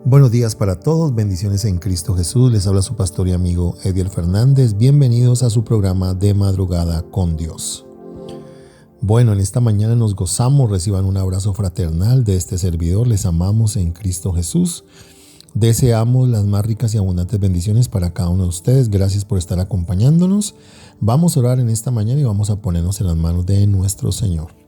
Buenos días para todos, bendiciones en Cristo Jesús. Les habla su pastor y amigo Ediel Fernández. Bienvenidos a su programa de madrugada con Dios. Bueno, en esta mañana nos gozamos, reciban un abrazo fraternal de este servidor. Les amamos en Cristo Jesús. Deseamos las más ricas y abundantes bendiciones para cada uno de ustedes. Gracias por estar acompañándonos. Vamos a orar en esta mañana y vamos a ponernos en las manos de nuestro Señor.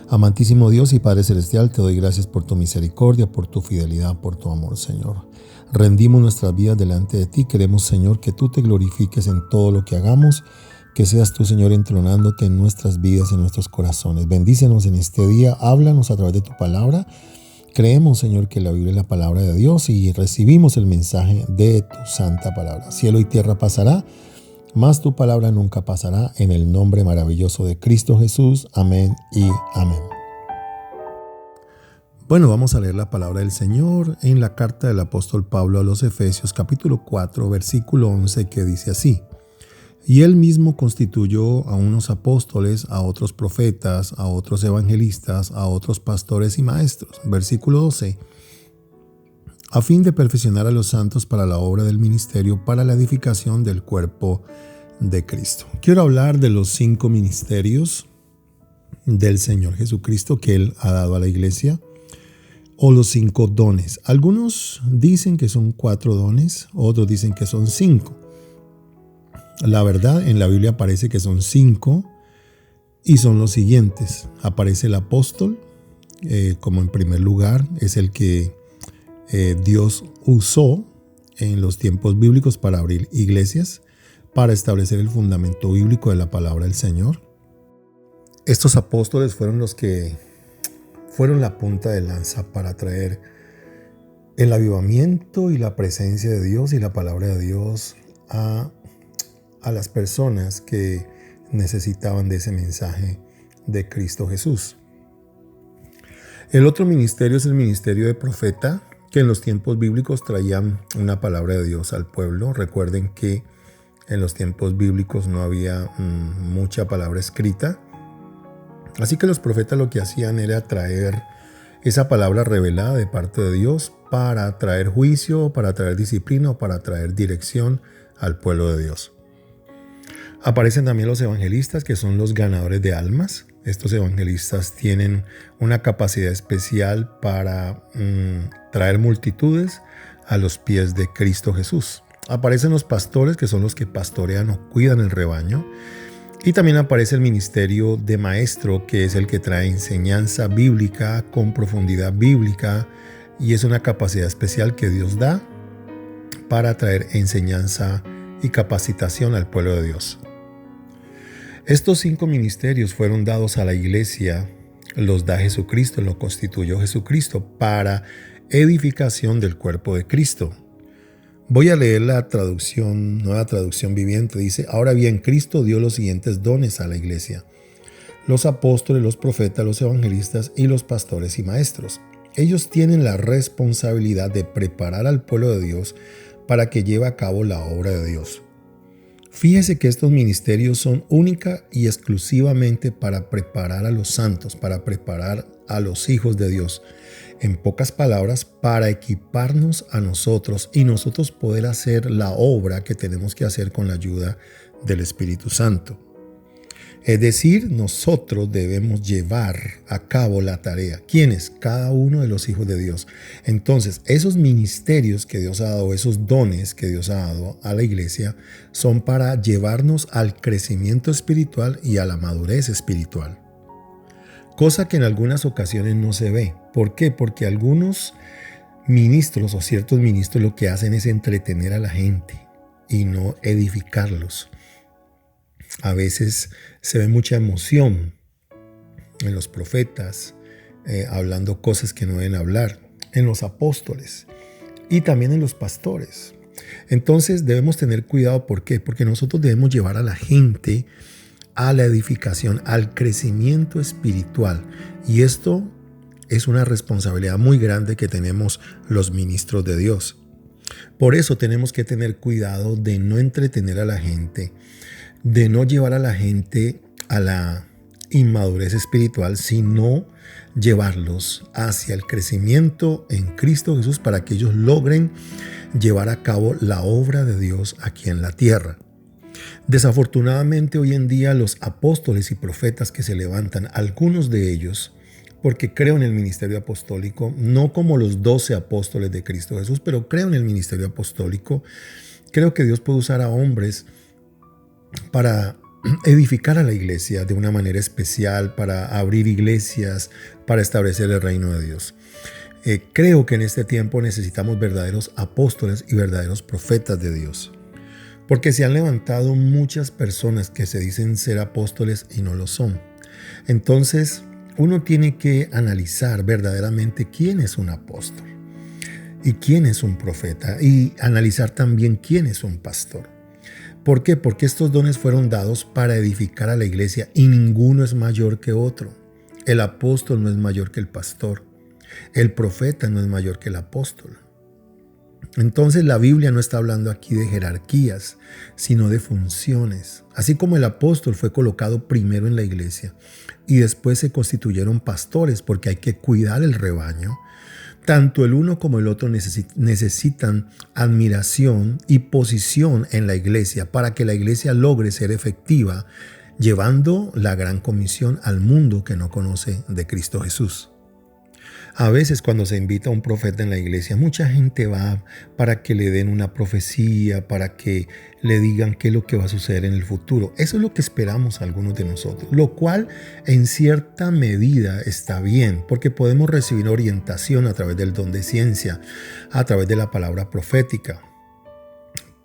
Amantísimo Dios y Padre Celestial, te doy gracias por tu misericordia, por tu fidelidad, por tu amor, Señor. Rendimos nuestras vidas delante de ti. Queremos, Señor, que tú te glorifiques en todo lo que hagamos, que seas tú, Señor, entronándote en nuestras vidas, en nuestros corazones. Bendícenos en este día, háblanos a través de tu palabra. Creemos, Señor, que la Biblia es la palabra de Dios y recibimos el mensaje de tu santa palabra. Cielo y tierra pasará, mas tu palabra nunca pasará, en el nombre maravilloso de Cristo Jesús. Amén y amén. Bueno, vamos a leer la palabra del Señor en la carta del apóstol Pablo a los Efesios, capítulo 4, versículo 11, que dice así: Y él mismo constituyó a unos apóstoles, a otros profetas, a otros evangelistas, a otros pastores y maestros. Versículo 12. A fin de perfeccionar a los santos para la obra del ministerio, para la edificación del cuerpo de Cristo. Quiero hablar de los 5 ministerios del Señor Jesucristo que Él ha dado a la iglesia, o los 5 dones. Algunos dicen que son 4 dones, otros dicen que son 5. La verdad, en la Biblia aparece que son 5 y son los siguientes. Aparece el apóstol, como en primer lugar, es el que Dios usó en los tiempos bíblicos para abrir iglesias, para establecer el fundamento bíblico de la palabra del Señor. Estos apóstoles fueron los que fueron la punta de lanza para traer el avivamiento y la presencia de Dios y la palabra de Dios a las personas que necesitaban de ese mensaje de Cristo Jesús. El otro ministerio es el ministerio de profeta, que en los tiempos bíblicos traían una palabra de Dios al pueblo. Recuerden que en los tiempos bíblicos no había mucha palabra escrita. Así que los profetas lo que hacían era traer esa palabra revelada de parte de Dios para traer juicio, para traer disciplina o para traer dirección al pueblo de Dios. Aparecen también los evangelistas, que son los ganadores de almas. Estos evangelistas tienen una capacidad especial para traer multitudes a los pies de Cristo Jesús. Aparecen los pastores, que son los que pastorean o cuidan el rebaño. Y también aparece el ministerio de maestro, que es el que trae enseñanza bíblica con profundidad bíblica, y es una capacidad especial que Dios da para traer enseñanza y capacitación al pueblo de Dios. Estos 5 ministerios fueron dados a la iglesia, los da Jesucristo, lo constituyó Jesucristo para edificación del cuerpo de Cristo. Voy a leer la traducción, nueva traducción viviente. Dice: Ahora bien, Cristo dio los siguientes dones a la iglesia: los apóstoles, los profetas, los evangelistas y los pastores y maestros. Ellos tienen la responsabilidad de preparar al pueblo de Dios para que lleve a cabo la obra de Dios. Fíjese que estos ministerios son única y exclusivamente para preparar a los santos, para preparar a los hijos de Dios. En pocas palabras, para equiparnos a nosotros y nosotros poder hacer la obra que tenemos que hacer con la ayuda del Espíritu Santo. Es decir, nosotros debemos llevar a cabo la tarea. ¿Quiénes? Cada uno de los hijos de Dios. Entonces, esos ministerios que Dios ha dado, esos dones que Dios ha dado a la iglesia, son para llevarnos al crecimiento espiritual y a la madurez espiritual. Cosa que en algunas ocasiones no se ve. ¿Por qué? Porque algunos ministros o ciertos ministros lo que hacen es entretener a la gente y no edificarlos. A veces se ve mucha emoción en los profetas, hablando cosas que no deben hablar, en los apóstoles y también en los pastores. Entonces debemos tener cuidado. ¿Por qué? Porque nosotros debemos llevar a la gente a la edificación, al crecimiento espiritual. Y esto es una responsabilidad muy grande que tenemos los ministros de Dios. Por eso tenemos que tener cuidado de no entretener a la gente, de no llevar a la gente a la inmadurez espiritual, sino llevarlos hacia el crecimiento en Cristo Jesús para que ellos logren llevar a cabo la obra de Dios aquí en la tierra. Desafortunadamente hoy en día los apóstoles y profetas que se levantan, algunos de ellos, porque creo en el ministerio apostólico, no como los 12 apóstoles de Cristo Jesús, pero creo en el ministerio apostólico. Creo que Dios puede usar a hombres para edificar a la iglesia de una manera especial, para abrir iglesias, para establecer el reino de Dios. Creo que en este tiempo necesitamos verdaderos apóstoles y verdaderos profetas de Dios. Porque se han levantado muchas personas que se dicen ser apóstoles y no lo son. Entonces, uno tiene que analizar verdaderamente quién es un apóstol y quién es un profeta, y analizar también quién es un pastor. ¿Por qué? Porque estos dones fueron dados para edificar a la iglesia y ninguno es mayor que otro. El apóstol no es mayor que el pastor. El profeta no es mayor que el apóstol. Entonces la Biblia no está hablando aquí de jerarquías, sino de funciones. Así como el apóstol fue colocado primero en la iglesia y después se constituyeron pastores porque hay que cuidar el rebaño, tanto el uno como el otro necesitan admiración y posición en la iglesia para que la iglesia logre ser efectiva, llevando la gran comisión al mundo que no conoce de Cristo Jesús. A veces cuando se invita a un profeta en la iglesia, mucha gente va para que le den una profecía, para que le digan qué es lo que va a suceder en el futuro. Eso es lo que esperamos algunos de nosotros, lo cual en cierta medida está bien, porque podemos recibir orientación a través del don de ciencia, a través de la palabra profética.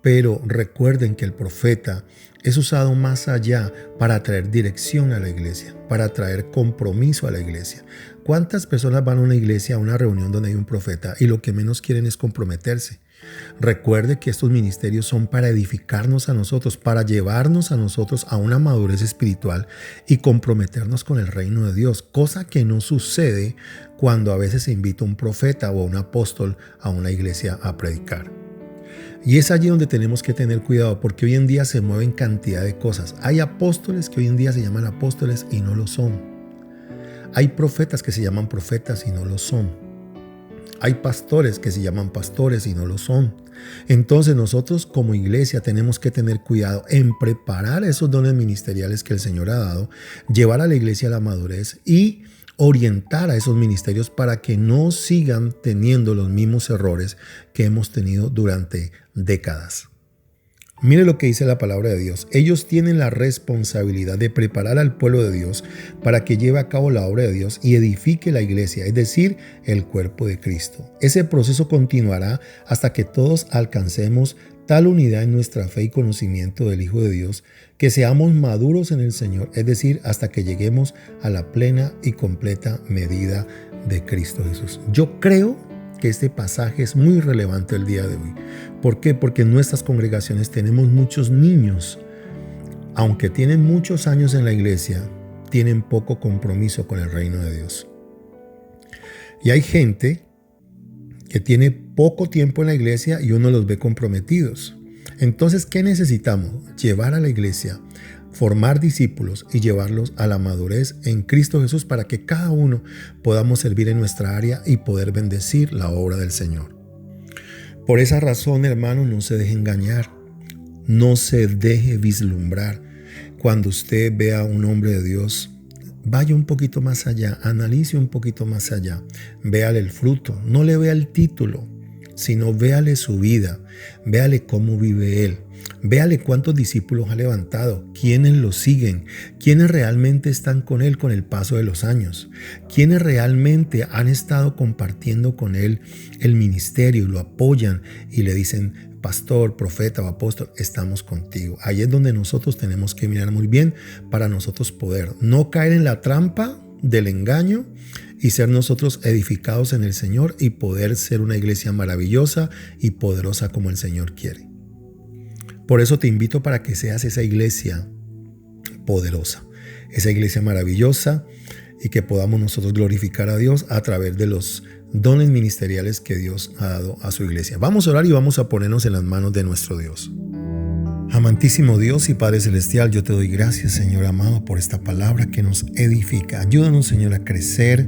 Pero recuerden que el profeta es usado más allá para traer dirección a la iglesia, para traer compromiso a la iglesia. ¿Cuántas personas van a una iglesia, a una reunión donde hay un profeta y lo que menos quieren es comprometerse? Recuerde que estos ministerios son para edificarnos a nosotros, para llevarnos a nosotros a una madurez espiritual y comprometernos con el reino de Dios, cosa que no sucede cuando a veces se invita a un profeta o a un apóstol a una iglesia a predicar. Y es allí donde tenemos que tener cuidado, porque hoy en día se mueven cantidad de cosas. Hay apóstoles que hoy en día se llaman apóstoles y no lo son. Hay profetas que se llaman profetas y no lo son. Hay pastores que se llaman pastores y no lo son. Entonces nosotros como iglesia tenemos que tener cuidado en preparar esos dones ministeriales que el Señor ha dado, llevar a la iglesia a la madurez y orientar a esos ministerios para que no sigan teniendo los mismos errores que hemos tenido durante décadas. Mire lo que dice la palabra de Dios. Ellos tienen la responsabilidad de preparar al pueblo de Dios para que lleve a cabo la obra de Dios y edifique la iglesia, es decir, el cuerpo de Cristo. Ese proceso continuará hasta que todos alcancemos tal unidad en nuestra fe y conocimiento del Hijo de Dios, que seamos maduros en el Señor, es decir, hasta que lleguemos a la plena y completa medida de Cristo Jesús. Yo creo que este pasaje es muy relevante el día de hoy. ¿Por qué? Porque en nuestras congregaciones tenemos muchos niños, aunque tienen muchos años en la iglesia, tienen poco compromiso con el reino de Dios. Y hay gente que tiene poco tiempo en la iglesia y uno los ve comprometidos. Entonces, ¿qué necesitamos? Llevar a la iglesia, formar discípulos y llevarlos a la madurez en Cristo Jesús para que cada uno podamos servir en nuestra área y poder bendecir la obra del Señor. Por esa razón, hermano, no se deje engañar, no se deje vislumbrar. Cuando usted vea a un hombre de Dios, vaya un poquito más allá, analice un poquito más allá, véale el fruto, no le vea el título, sino véale su vida, véale cómo vive él, véale cuántos discípulos ha levantado, quiénes lo siguen, quiénes realmente están con él con el paso de los años, quiénes realmente han estado compartiendo con él el ministerio, lo apoyan y le dicen: pastor, profeta o apóstol, estamos contigo. Ahí es donde nosotros tenemos que mirar muy bien para nosotros poder no caer en la trampa del engaño y ser nosotros edificados en el Señor y poder ser una iglesia maravillosa y poderosa como el Señor quiere. Por eso te invito para que seas esa iglesia poderosa, esa iglesia maravillosa, y que podamos nosotros glorificar a Dios a través de los dones ministeriales que Dios ha dado a su iglesia. Vamos a orar y vamos a ponernos en las manos de nuestro Dios. Amantísimo Dios y Padre Celestial, yo te doy gracias, Señor amado, por esta palabra que nos edifica. Ayúdanos, Señor, a crecer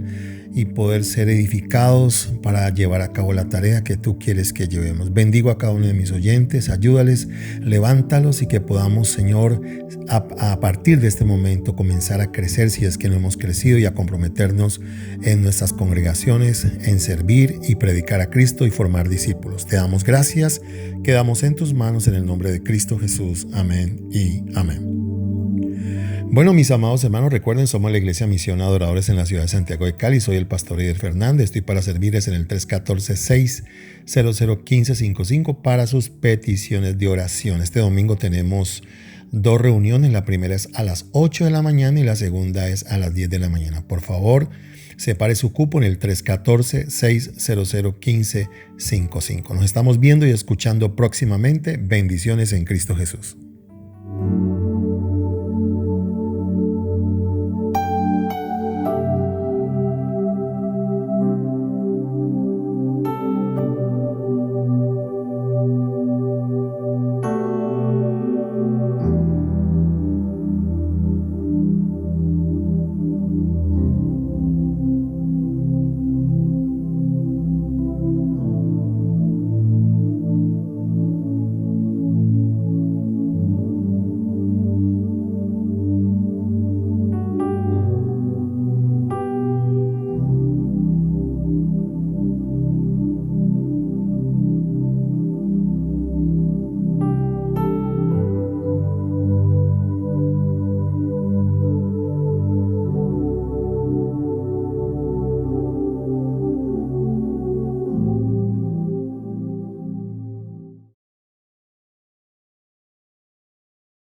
y poder ser edificados para llevar a cabo la tarea que tú quieres que llevemos. Bendigo a cada uno de mis oyentes, ayúdales, levántalos y que podamos, Señor, a partir de este momento comenzar a crecer si es que no hemos crecido y a comprometernos en nuestras congregaciones, en servir y predicar a Cristo y formar discípulos. Te damos gracias, quedamos en tus manos en el nombre de Cristo Jesús. Amén y amén. Bueno, mis amados hermanos, recuerden, somos la Iglesia Misión Adoradores en la ciudad de Santiago de Cali. Soy el pastor Eider Fernández. Estoy para servirles en el 314-600-1555 para sus peticiones de oración. Este domingo tenemos 2 reuniones. La primera es a las 8 de la mañana y la segunda es a las 10 de la mañana. Por favor, separe su cupo en el 314-600-1555. Nos estamos viendo y escuchando próximamente. Bendiciones en Cristo Jesús.